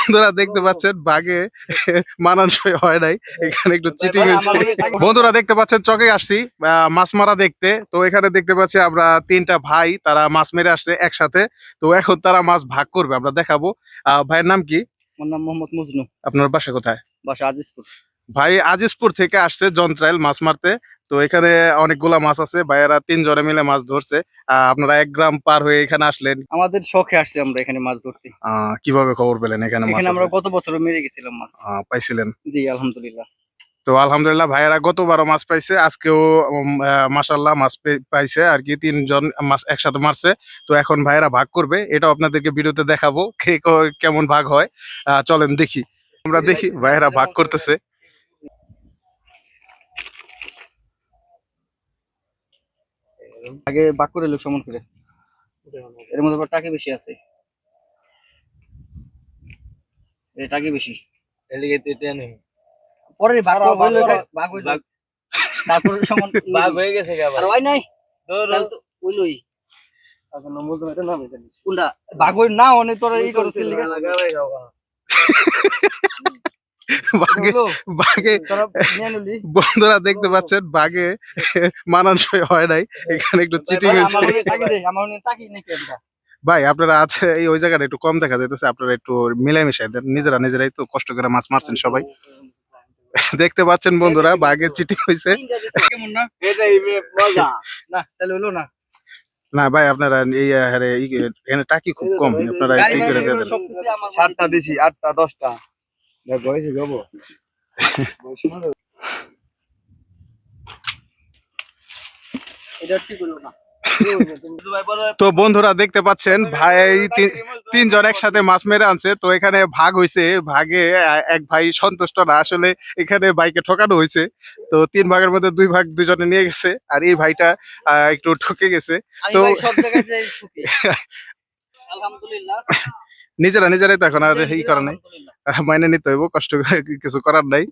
বন্ধুরা দেখতে পাচ্ছেন বাঘে মানানসই হয় নাই, এখানে একটু চিটিং হয়েছে। বন্ধুরা দেখতে পাচ্ছেন চকে আসছি মাছ মারা দেখতে। তো এখানে দেখতে পাচ্ছি আমরা তিনটা ভাই, তারা মাছ মেরে আসছে একসাথে। তো এখন তারা মাছ ভাগ করবে, আমরা দেখাবো। ভাইয়ের নাম কি? আমার নাম মোহাম্মদ মজনু। আপনার বাসা কোথায়? বাসা আজিজপুর। ভাই আজিজপুর থেকে আসছে জন্ত্রাইল মাছ মারতে। তো এখানে অনেকগুলা মাছ আছে, ভাইয়েরা তিনজনে মিলে মাছ ধরছে। আপনারা 1 গ্রাম পার হয়ে এখানে আসলেন। আমাদের শখে আসছি আমরা এখানে মাছ ধরতে। কিভাবে খবর পেলেন এখানে মাছ এখানে আমরা আছে? গত বছর মেরে গেছিলাম মাছ। পাইছিলেন? জি আলহামদুলিল্লাহ। তো আলহামদুলিল্লাহ ভাইয়েরা গতবারও মাছ পাইছে, আজকেও মাশাল্লাহ মাছ পাইছে আর কি। তিনজন মাছ একসাথে মারছে। তো এখন ভাইয়েরা ভাগ করবে, এটাও আপনাদেরকে ভিডিওতে দেখাবো কে কেমন ভাগ হয়। চলেন দেখি, আমরা দেখি ভাইয়েরা ভাগ করতেছে। আগে ভাগ করে লোক সমান করে, এর মধ্যে আবার টাকা বেশি আছে, এর টাকা বেশি পরে ভাগ হইলো, ভাগ হইলো তারপর সমান ভাগ হয়ে গেছে। আর ওই নাই তাহলে তো ওইলোই কোনটা ভাগ হই না অনেক তোরা ই করছিস বাঘে বাঘে বন্ধুরা দেখতে পাচ্ছেন বাঘে মানানসই হয় নাই, এখানে একটু চিটিং হয়েছে। ভাই আপনারা আছে এই ওই জায়গাটা একটু কম দেখা যাইতেছে, আপনারা একটু মিলামিশাই দেন, নিজেরাই তো কষ্ট করে মাছ মারছেন সবাই। দেখতে পাচ্ছেন বন্ধুরা বাঘে চিটিং হয়েছে। না ভাই আপনারা এই এখানে টাকি খুব কম, আপনারা এই করে দেন। 7টা দিছি, 8টা 10টা এটা ঠিক হলো না। তো বন্ধুরা দেখতে পাচ্ছেন ভাই তিনজন একসাথে মাছ মেরে আনছে। তো এখানে ভাগ হয়েছে, ভাগে এক ভাই সন্তুষ্ট না, আসলে এখানে ভাইকে ঠকানো হয়েছে। তো 3 ভাগের মধ্যে 2 ভাগ দুজনে নিয়ে গেছে, আর এই ভাইটা একটু ঠকে গেছে। তো নিজেরাই তো এখন আর ই করে নাই, মাইনে নিতে হইব, কষ্ট কিছু করার নাই।